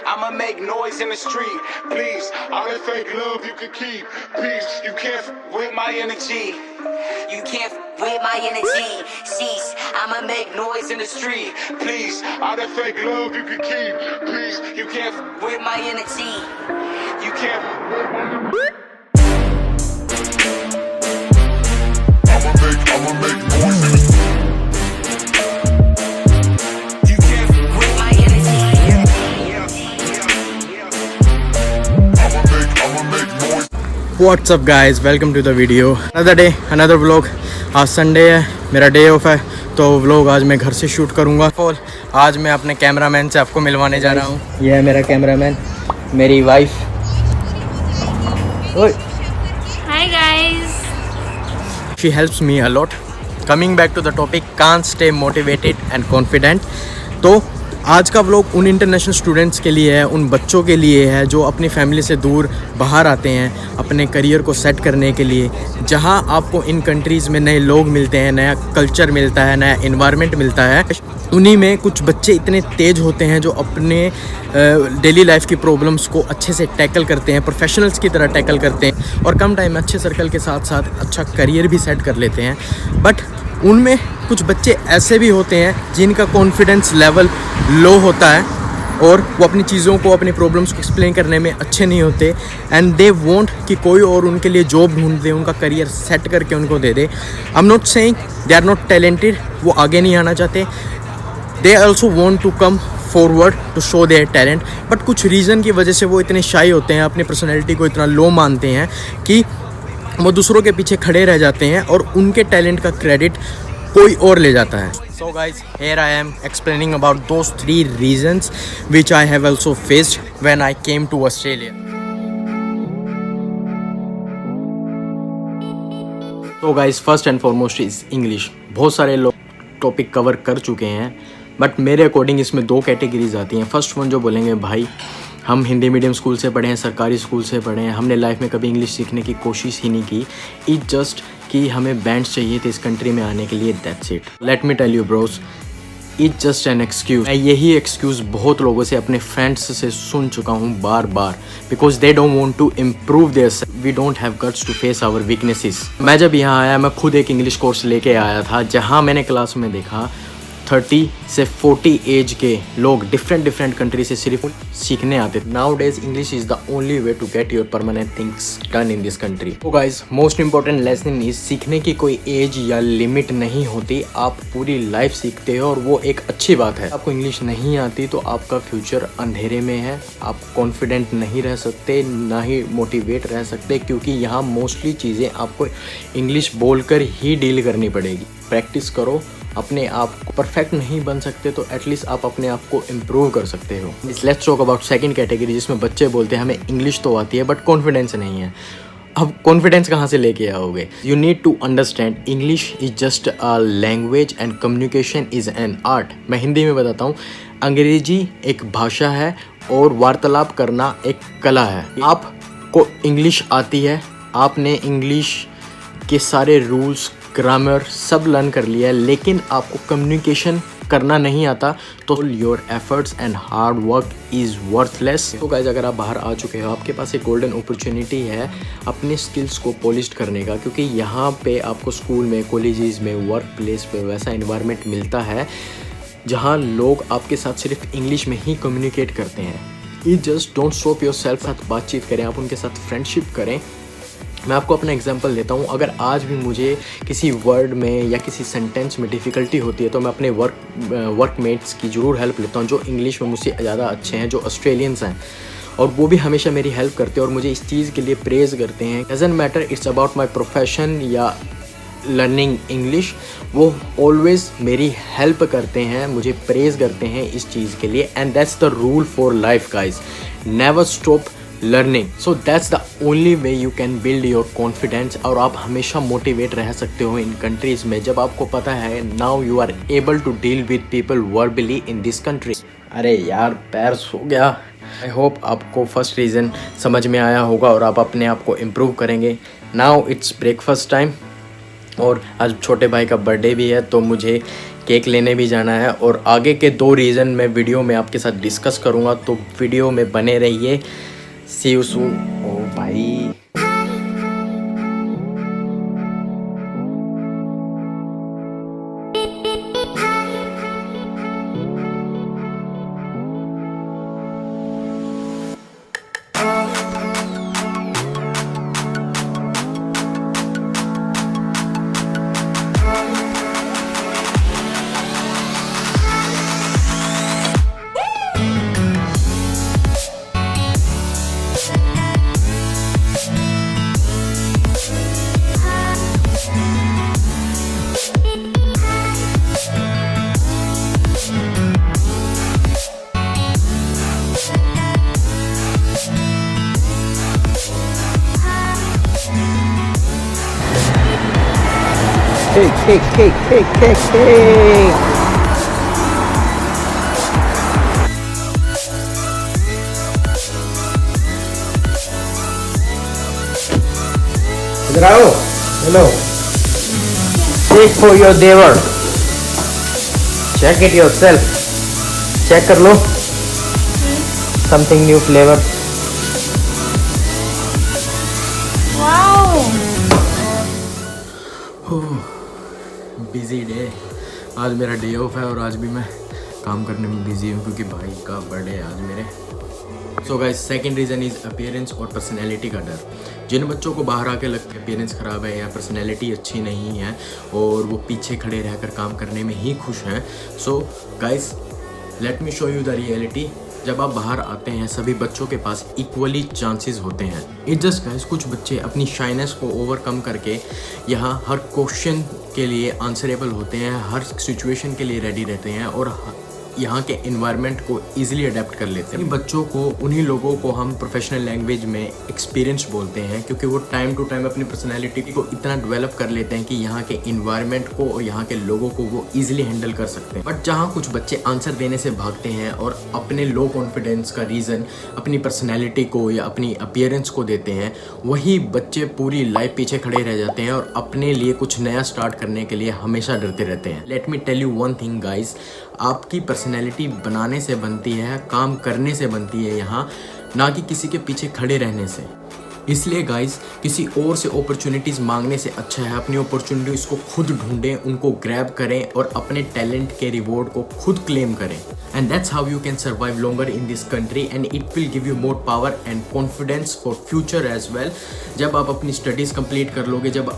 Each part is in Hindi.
I'ma make noise in the street. Please, all that fake love you can keep. Peace, you can't with my energy. You can't with my energy. Cease, I'ma make noise in the street. Please, all that fake love you can keep. Please, you can't with my energy. You can't with my energy. I'ma make noise in the street. What's up guys, welcome to the video. Another day, another vlog. आज संडे है, मेरा डे ऑफ है, तो व्लॉग आज मैं घर से शूट करूँगा। आज मैं अपने कैमरामैन से आपको मिलवाने जा रहा हूँ। यह है मेरा कैमरामैन, मेरी wife. Hi guys. She helps me a lot. Coming back to the topic, can't stay motivated and confident. तो आज का व्लॉग उन इंटरनेशनल स्टूडेंट्स के लिए है, उन बच्चों के लिए है जो अपनी फैमिली से दूर बाहर आते हैं अपने करियर को सेट करने के लिए, जहां आपको इन कंट्रीज़ में नए लोग मिलते हैं, नया कल्चर मिलता है, नया इन्वायरमेंट मिलता है। उन्हीं में कुछ बच्चे इतने तेज़ होते हैं जो अपने डेली लाइफ की प्रॉब्लम्स को अच्छे से टैकल करते हैं, प्रोफेशनल्स की तरह टैकल करते हैं और कम टाइम में अच्छे सर्कल के साथ साथ अच्छा करियर भी सेट कर लेते हैं। बट उनमें कुछ बच्चे ऐसे भी होते हैं जिनका कॉन्फिडेंस लेवल लो होता है और वो अपनी चीज़ों को, अपनी प्रॉब्लम्स को एक्सप्लेन करने में अच्छे नहीं होते एंड दे वांट कि कोई और उनके लिए जॉब ढूंढ दे, उनका करियर सेट करके उनको दे दे। I am not saying they are not talented, वो आगे नहीं आना चाहते। They also want to come forward to show their talent, but कुछ रीज़न की वजह से वो इतने शाई होते हैं, अपनी पर्सनैलिटी को इतना लो मानते हैं कि वो दूसरों के पीछे खड़े रह जाते हैं और उनके टैलेंट का क्रेडिट कोई और ले जाता है। So guys, here I am explaining about those 3 reasons which I have also faced when I came to Australia. So guys, first and foremost is English. बहुत सारे लोग टॉपिक कवर कर चुके हैं, बट मेरे अकॉर्डिंग इसमें 2 कैटेगरीज आती हैं। फर्स्ट वन जो बोलेंगे भाई हम हिंदी मीडियम स्कूल से पढ़े हैं, सरकारी स्कूल से पढ़े हैं, हमने लाइफ में कभी इंग्लिश सीखने की कोशिश ही नहीं की, इट जस्ट कि हमें बैंड्स चाहिए थे इस कंट्री में आने के लिए, that's it. Let me tell you bros, it's just an excuse. मैं यही एक्सक्यूज़ बहुत लोगों से, अपने फ्रेंड्स से सुन चुका हूँ बार बार, because they don't want to improve their self. We don't have guts to face our weaknesses. मैं जब यहाँ आया, मैं खुद एक इंग्लिश कोर्स लेके आया था, जहाँ मैंने क्लास में देखा 30 से 40 एज के लोग डिफरेंट कंट्री से सिर्फ सीखने आते थे। Nowadays English is the only way to get your permanent things done in this country. तो guys, most important lesson is सीखने की कोई एज या लिमिट नहीं होती, आप पूरी लाइफ सीखते हो और वो एक अच्छी बात है। आपको इंग्लिश नहीं आती तो आपका फ्यूचर अंधेरे में है, आप कॉन्फिडेंट नहीं रह सकते, ना ही मोटिवेट रह सकते, क्योंकि यहाँ मोस्टली चीज़ें आपको इंग्लिश बोलकर ही डील करनी पड़ेगी। प्रैक्टिस करो, अपने आप को परफेक्ट नहीं बन सकते तो एटलीस्ट आप अपने आप को इम्प्रूव कर सकते हो। Let's talk about second category, जिसमें बच्चे बोलते हैं हमें इंग्लिश तो आती है बट कॉन्फिडेंस नहीं है। अब कॉन्फिडेंस कहाँ से लेके आओगे? You need to understand English is just a language and communication is an art. मैं हिंदी में बताता हूँ, अंग्रेजी एक भाषा है और वार्तालाप करना एक कला है। आपको इंग्लिश आती है, आपने इंग्लिश के सारे रूल्स, ग्रामर सब लर्न कर लिया है, लेकिन आपको कम्युनिकेशन करना नहीं आता तो your efforts and hard work is worthless. तो गाइज, अगर आप बाहर आ चुके हो, आपके पास एक गोल्डन अपॉर्चुनिटी है अपने स्किल्स को पॉलिश करने का, क्योंकि यहाँ पे आपको स्कूल में, कॉलेजेस में, वर्क प्लेस पे वैसा इन्वायरमेंट मिलता है जहाँ लोग आपके साथ सिर्फ इंग्लिश में ही कम्युनिकेट करते हैं। You just don't stop your self, साथ बातचीत करें, आप उनके साथ फ्रेंडशिप करें। मैं आपको अपना एग्जांपल देता हूँ, अगर आज भी मुझे किसी वर्ड में या किसी सेंटेंस में डिफ़िकल्टी होती है तो मैं अपने वर्कमेट्स की ज़रूर हेल्प लेता हूँ जो इंग्लिश में मुझसे ज़्यादा अच्छे हैं, जो ऑस्ट्रेलियंस हैं, और वो भी हमेशा मेरी हेल्प करते हैं और मुझे इस चीज़ के लिए प्रेज़ करते हैं। Doesn't matter it's about my profession या लर्निंग इंग्लिश, वो ऑलवेज़ मेरी हेल्प करते हैं, मुझे प्रेज़ करते हैं इस चीज़ के लिए। And that's the rule for life guys, never stop learning. So that's the only way you can build your confidence, और आप हमेशा मोटिवेट रह सकते हो इन कंट्रीज़ में जब आपको पता है now you are able to deal with people verbally in this country. अरे यार, पैर सो गया। आई होप आपको फर्स्ट रीज़न समझ में आया होगा और आप अपने आप को इम्प्रूव करेंगे। नाउ इट्स ब्रेकफास्ट टाइम और आज छोटे भाई का बर्थडे भी है, तो मुझे केक लेने भी जाना है और आगे के 2 रीज़न मैं वीडियो में आपके साथ डिस्कस करूँगा, तो वीडियो में बने रहिए। सी यू सून। ओ भाई cake. इधर आओ, हेलो। Check for your देवर। Check it yourself। Check कर लो। Something new flavor। Wow. Busy day. आज मेरा डे ऑफ है और आज भी मैं काम करने में बिजी हूँ क्योंकि भाई का बर्थडे है आज मेरे। So guys, second reason is appearance और पर्सनैलिटी का डर। जिन बच्चों को बाहर आके लगता है अपीयरेंस ख़राब है या पर्सनैलिटी अच्छी नहीं है और वो पीछे खड़े रहकर काम करने में ही खुश हैं, so guys let me show you the reality. जब आप बाहर आते हैं सभी बच्चों के पास इक्वली चांसेस होते हैं। इट जस्ट गाइस कुछ बच्चे अपनी शाइनेस को ओवरकम करके यहाँ हर क्वेश्चन के लिए आंसरेबल होते हैं, हर सिचुएशन के लिए रेडी रहते हैं और यहाँ के इन्वायरमेंट को इजीली अडेप्ट कर लेते हैं। बच्चों को, उन्हीं लोगों को हम प्रोफेशनल लैंग्वेज में एक्सपीरियंस बोलते हैं क्योंकि वो टाइम टू टाइम अपनी पर्सनैलिटी को इतना डेवलप कर लेते हैं कि यहाँ के इन्वायरमेंट को और यहाँ के लोगों को वो इजीली हैंडल कर सकते हैं। बट जहाँ कुछ बच्चे आंसर देने से भागते हैं और अपने लो कॉन्फिडेंस का रीज़न अपनी पर्सनैलिटी को या अपनी अपीयरेंस को देते हैं, वही बच्चे पूरी लाइफ पीछे खड़े रह जाते हैं और अपने लिए कुछ नया स्टार्ट करने के लिए हमेशा डरते रहते हैं। Let me tell you one thing guys, आपकी पर्सनैलिटी बनाने से बनती है, काम करने से बनती है यहाँ, ना कि किसी के पीछे खड़े रहने से। इसलिए गाइस किसी और से अपॉर्चुनिटीज़ मांगने से अच्छा है अपनी अपॉर्चुनिटीज़ को खुद ढूंढें, उनको ग्रैब करें और अपने टैलेंट के रिवॉर्ड को खुद क्लेम करें। And that's how you can survive longer in this country and it will give you more power and confidence for future as well. जब आप अपनी स्टडीज़ कंप्लीट कर लोगे, जब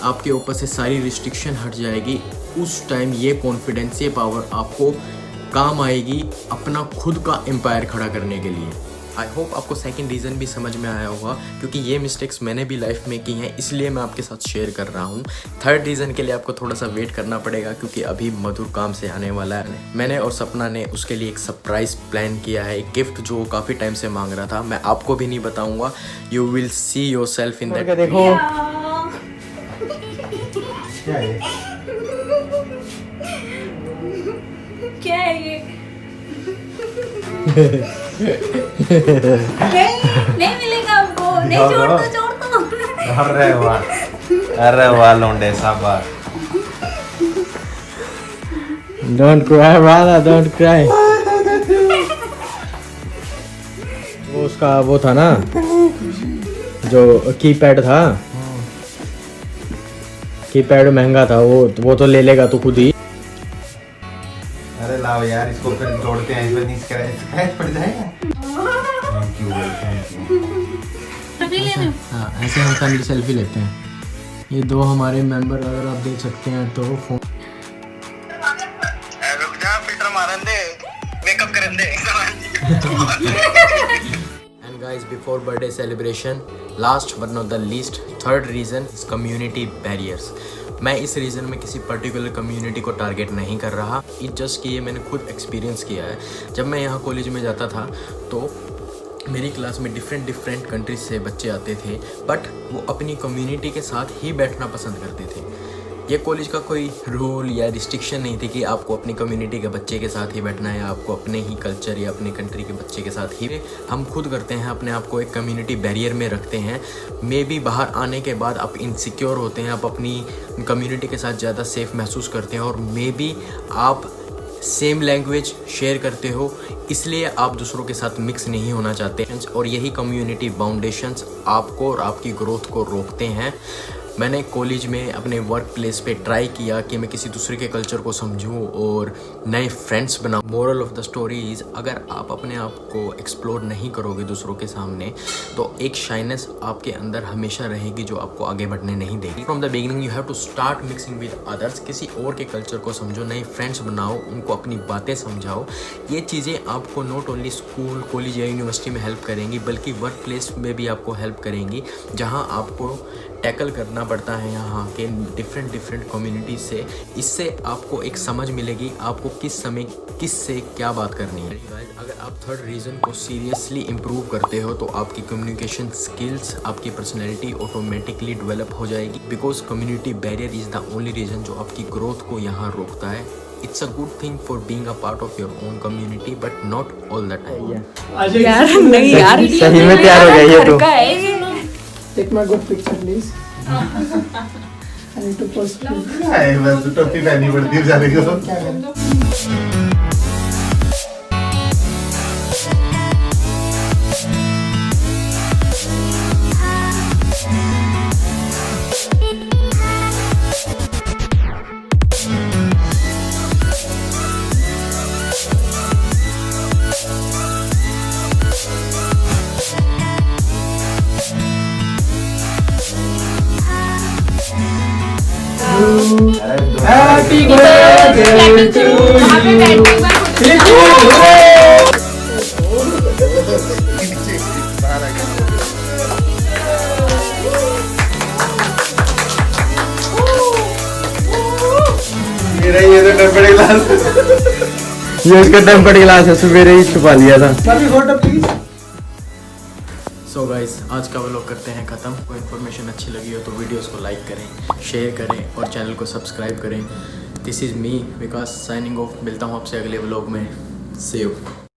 आपके ऊपर से सारी रिस्ट्रिक्शन हट जाएगी, उस टाइम ये कॉन्फिडेंस, ये पावर आपको काम आएगी अपना खुद का एम्पायर खड़ा करने के लिए। आई होप आपको सेकंड रीज़न भी समझ में आया होगा क्योंकि ये मिस्टेक्स मैंने भी लाइफ में की हैं, इसलिए मैं आपके साथ शेयर कर रहा हूँ। थर्ड रीज़न के लिए आपको थोड़ा सा वेट करना पड़ेगा क्योंकि अभी मधुर काम से आने वाला है। मैंने और सपना ने उसके लिए एक सरप्राइज़ प्लान किया है, एक गिफ्ट जो काफ़ी टाइम से मांग रहा था। मैं आपको भी नहीं बताऊँगा, you will see your self in that. देखो क्या है ये? नहीं मिलेगा हमको। नहीं, छोड़ दो। अरे वाह लोंडे साहब, डोंट क्राई वाला, डोंट क्राई। वो उसका वो था ना जो कीपैड था, कीपैड महंगा था, वो तो ले लेगा तो खुद ही। अरे लाओ यार, इसको फिर जोड़ते हैं, इसमें नहीं स्क्रैच पड़ जाएगा। Thank you. अभी ले लो। हाँ, ऐसे हम फैमिली सेल्फी लेते हैं। ये 2 हमारे मेंबर अगर आप देख सकते हैं तो फोन रुक जा, फिल्टर मारन दे, मेकअप करन दे। And guys, before birthday celebration, last but not the least, third reason is community barriers. मैं इस रीज़न में किसी पर्टिकुलर कम्युनिटी को टारगेट नहीं कर रहा, इट जस्ट कि ये मैंने खुद एक्सपीरियंस किया है। जब मैं यहाँ कॉलेज में जाता था तो मेरी क्लास में डिफरेंट कंट्रीज से बच्चे आते थे, बट वो अपनी कम्युनिटी के साथ ही बैठना पसंद करते थे। ये कॉलेज का कोई रूल या रिस्ट्रिक्शन नहीं थी कि आपको अपनी कम्युनिटी के बच्चे के साथ ही बैठना है या आपको अपने ही कल्चर या अपने कंट्री के बच्चे के साथ ही। हम खुद करते हैं, अपने आप को एक कम्युनिटी बैरियर में रखते हैं। मे बी बाहर आने के बाद आप इनसिक्योर होते हैं, आप अपनी कम्युनिटी के साथ ज़्यादा सेफ महसूस करते हैं और मे बी आप सेम लैंग्वेज शेयर करते हो, इसलिए आप दूसरों के साथ मिक्स नहीं होना चाहते हैं और यही कम्युनिटी बाउंडेशंस आपको और आपकी ग्रोथ को रोकते हैं। मैंने कॉलेज में अपने वर्क प्लेस पे ट्राई किया कि मैं किसी दूसरे के कल्चर को समझूं और नए फ्रेंड्स बनाऊं। Moral of the story is, अगर आप अपने आप को एक्सप्लोर नहीं करोगे दूसरों के सामने तो एक शाइनेस आपके अंदर हमेशा रहेगी जो आपको आगे बढ़ने नहीं देगी। From the beginning you have to start mixing with others. किसी और के कल्चर को समझो, नए फ्रेंड्स बनाओ, उनको अपनी बातें समझाओ। ये चीज़ें आपको नॉट ओनली स्कूल, कॉलेज या यूनिवर्सिटी में हेल्प करेंगी बल्कि वर्क प्लेस में भी आपको हेल्प करेंगी, जहाँ आपको टैकल करना पड़ता है यहाँ के डिफरेंट कम्युनिटी से। इससे आपको एक समझ मिलेगी आपको किस समय किस से क्या बात करनी है। अगर आप थर्ड रीज़न को सीरियसली इम्प्रूव करते हो तो आपकी कम्युनिकेशन स्किल्स, आपकी पर्सनैलिटी ऑटोमेटिकली डेवलप हो जाएगी, because community barrier is the only reason जो आपकी ग्रोथ को यहाँ रोकता है। It's a good thing for being a part of your own community, but not all the time. यार नहीं यार, सही में तैयार हो गई है तो। Take my good picture, please. I need to post. हाय, बस टोपी पहनी पड़ती है बेचारे को। क्या करें? Happy birthday to ये तो टेम्पर्ड ग्लास, ये उसका टेम्पर्ड ग्लास है, सवेरे ही छुपा लिया था। सो गाइस, आज का व्लॉग करते हैं ख़त्म। कोई इन्फॉर्मेशन अच्छी लगी हो तो वीडियोस को लाइक करें, शेयर करें और चैनल को सब्सक्राइब करें। This is me Vikas signing off. मिलता हूँ आपसे अगले व्लॉग में। सी यू।